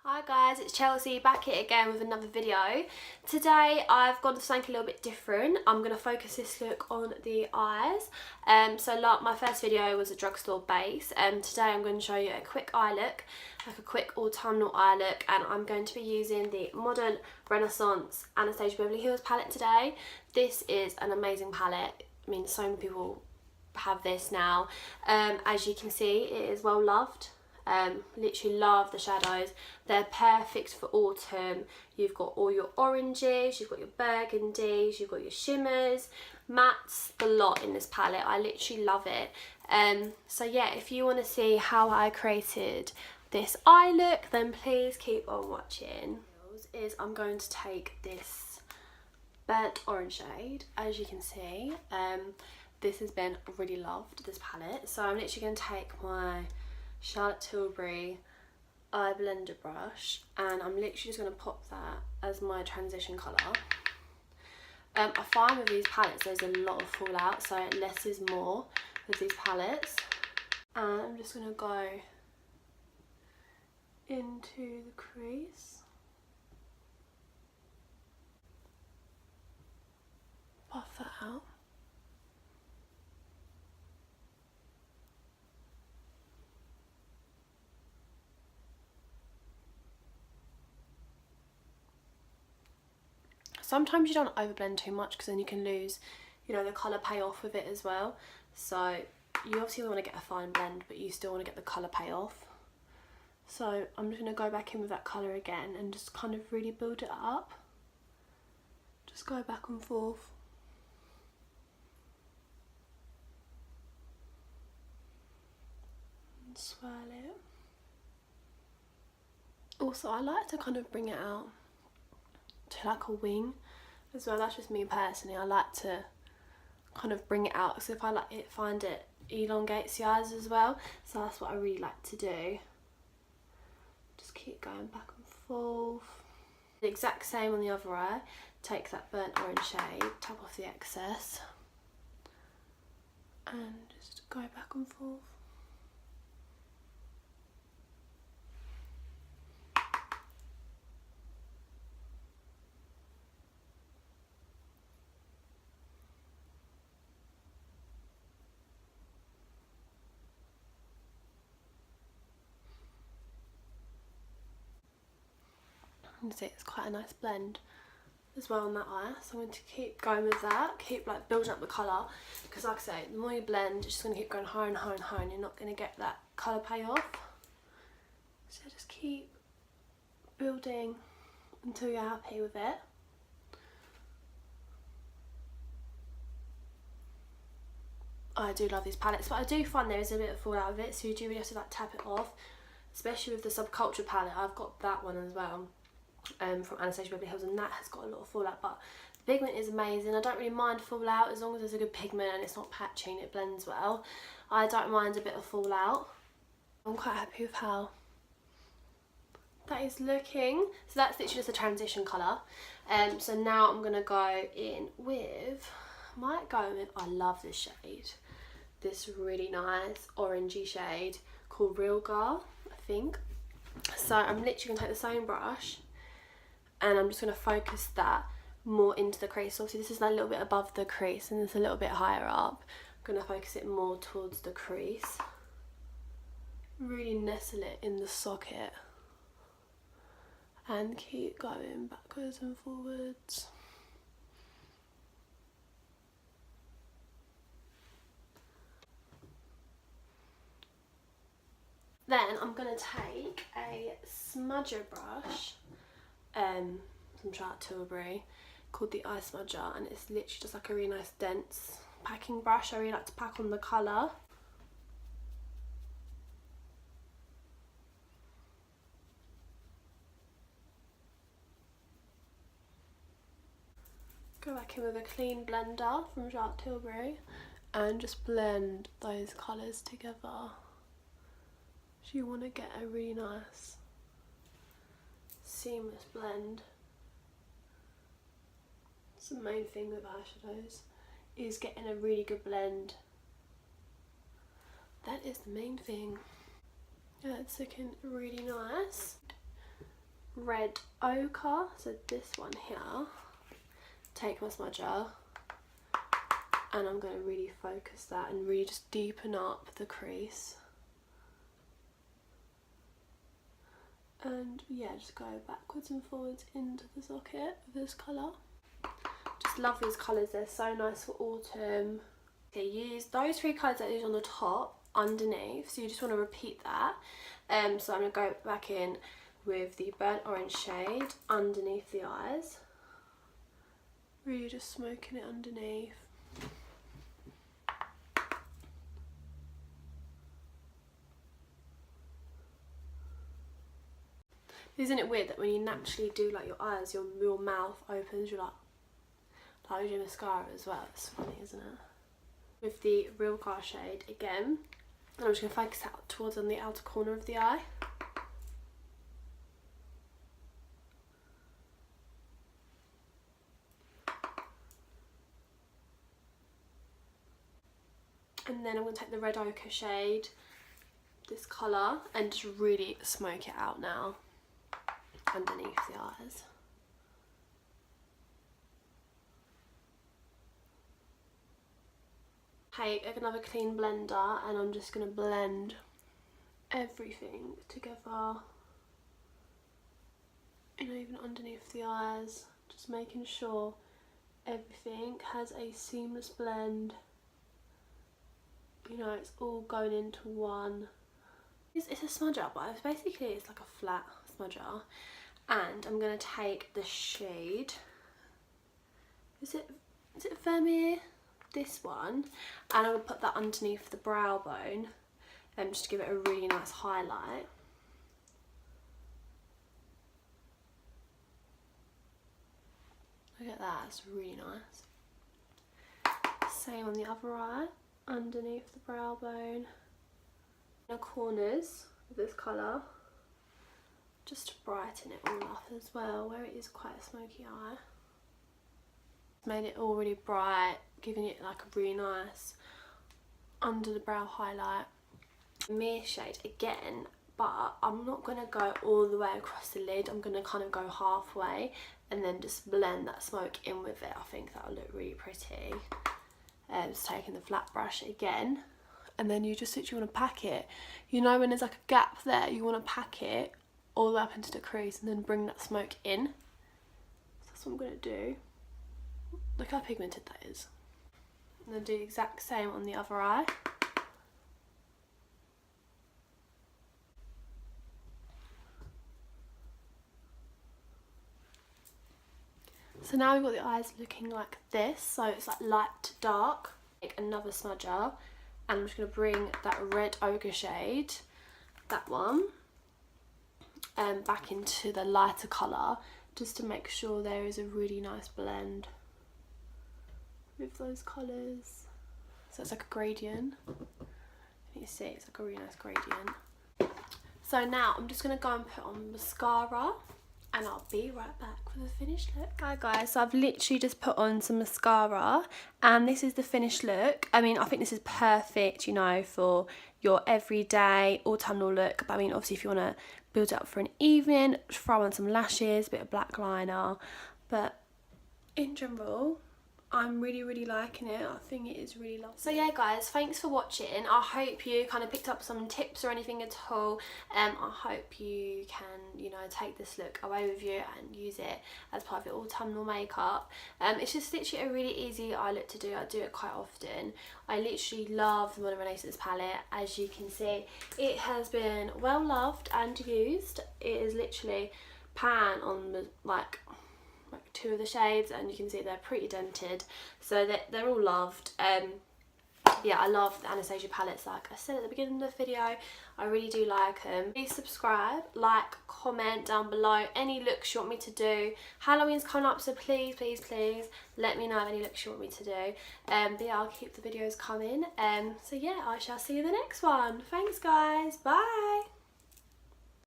Hi guys, it's Chelsea back here again with another video. Today I've gone for something a little bit different. I'm going to focus this look on the eyes. So like my first video was a drugstore base. Today I'm going to show you a quick eye look, like a quick autumnal eye look, and I'm going to be using the Modern Renaissance Anastasia Beverly Hills palette today. This is an amazing palette. I mean, so many people have this now. As you can see, it is well loved. Literally love the shadows. They're perfect for autumn. You've got all your oranges, you've got your burgundies, you've got your shimmers, mattes, the lot in this palette. I literally love it. So yeah, if you want to see how I created this eye look, then please keep on watching. I'm going to take this burnt orange shade. As you can see, this has been really loved, this palette. So I'm literally going to take my Charlotte Tilbury eye blender brush, and I'm literally just going to pop that as my transition colour. I find with these palettes there's a lot of fallout, so less is more with these palettes. And I'm just going to go into the crease, buff that out. Sometimes you don't overblend too much because then you can lose, you know, the colour payoff with it as well. So you obviously want to get a fine blend, but you still want to get the colour payoff. So I'm just going to go back in with that colour again and just kind of really build it up. Just go back and forth. And swirl it. Also, I like to kind of bring it out to like a wing as well. That's just me personally. I like to kind of bring it out because if I like it, find it elongates the eyes as well. So that's what I really like to do. Just keep going back and forth. The exact same on the other eye. Take that burnt orange shade, tap off the excess, and just go back and forth. You see it's quite a nice blend as well on that eye, so I'm going to keep going with that, keep like building up the colour, because like I say, the more you blend, it's just going to keep going higher and higher and higher, and you're not going to get that colour payoff. So just keep building until you're happy with it. I do love these palettes, but I do find there is a bit of fallout of it, so you do really have to like tap it off, especially with the Subculture palette. I've got that one as well. From Anastasia Beverly Hills, and that has got a lot of fallout, but the pigment is amazing. I don't really mind fallout as long as there's a good pigment and it's not patchy and it blends well. I don't mind a bit of fallout. I'm quite happy with how that is looking. So that's literally just a transition colour. So now I'm going to go in with, I love this shade, this really nice orangey shade called Real Girl, I think. So I'm literally going to take the same brush and I'm just going to focus that more into the crease. Obviously this is a little bit above the crease and it's a little bit higher up. I'm going to focus it more towards the crease. Really nestle it in the socket and keep going backwards and forwards. Then I'm going to take a smudger brush, from Charlotte Tilbury, called the Eye Smudger, and it's literally just like a really nice dense packing brush. I really like to pack on the colour. Go back in with a clean blender from Charlotte Tilbury and just blend those colours together. So you want to get a really nice seamless blend. It's the main thing with eyeshadows, is getting a really good blend. That is the main thing. Yeah, it's looking really nice. red ochre, so this one here. Take my smudger and I'm going to really focus that and really just deepen up the crease. And yeah, just go backwards and forwards into the socket with this colour. Just love these colours, they're so nice for autumn. Okay, use those 3 colours that I used on the top underneath, so you just want to repeat that. So I'm going to go back in with the burnt orange shade underneath the eyes. Really just smoking it underneath. Isn't it weird that when you naturally do like your eyes, your mouth opens, you're like with your mascara as well? It's funny, isn't it? With the real car shade again, and I'm just going to focus out towards on the outer corner of the eye. And then I'm going to take the red ochre shade, this colour, and just really smoke it out now underneath the eyes. Take another clean blender and I'm just going to blend everything together, you know, even underneath the eyes, just making sure everything has a seamless blend. You know, it's all going into one. It's a smudger, but basically it's like a flat smudger. And I'm going to take the shade, is it Vermeer? This one, and I'm going to put that underneath the brow bone just to give it a really nice highlight. Look at that, it's really nice. Same on the other eye, underneath the brow bone. The corners of this colour, just to brighten it all up as well, where it is quite a smoky eye. Made it all really bright, giving it like a really nice under the brow highlight. Mere shade again, but I'm not going to go all the way across the lid. I'm going to kind of go halfway and then just blend that smoke in with it. I think that'll look really pretty. Just taking the flat brush again, and then you just literally want to pack it. You know, when there's like a gap there, you want to pack it all the way up into the crease and then bring that smoke in. So that's what I'm going to do. Look how pigmented that is. And then do the exact same on the other eye. So now we've got the eyes looking like this, so it's like light to dark. Take another smudger and I'm just going to bring that red ochre shade, that one, back into the lighter colour, just to make sure there is a really nice blend with those colours. So it's like a gradient. You see, it's like a really nice gradient. So now I'm just going to go and put on mascara, and I'll be right back with the finished look. Hi guys, so I've literally just put on some mascara and this is the finished look. I mean, I think this is perfect, you know, for your everyday autumnal look. But I mean, obviously if you want to build it up for an evening, throw on some lashes, a bit of black liner. But in general, I'm really liking it. I think it is really lovely. So yeah guys, thanks for watching. I hope you kind of picked up some tips or anything at all. I hope you can, you know, take this look away with you and use it as part of your autumnal makeup. It's just literally a really easy eye look to do. I do it quite often. I literally love the Modern Renaissance palette. As you can see, it has been well loved and used. It is literally pan on the like 2 of the shades, and you can see they're pretty dented, so they're all loved. Yeah, I love the Anastasia palettes. Like I said at the beginning of the video, I really do like them. Please subscribe, like, comment down below any looks you want me to do. Halloween's coming up, so please let me know of any looks you want me to do. But yeah, I'll keep the videos coming. So yeah, I shall see you in the next one. Thanks guys, bye.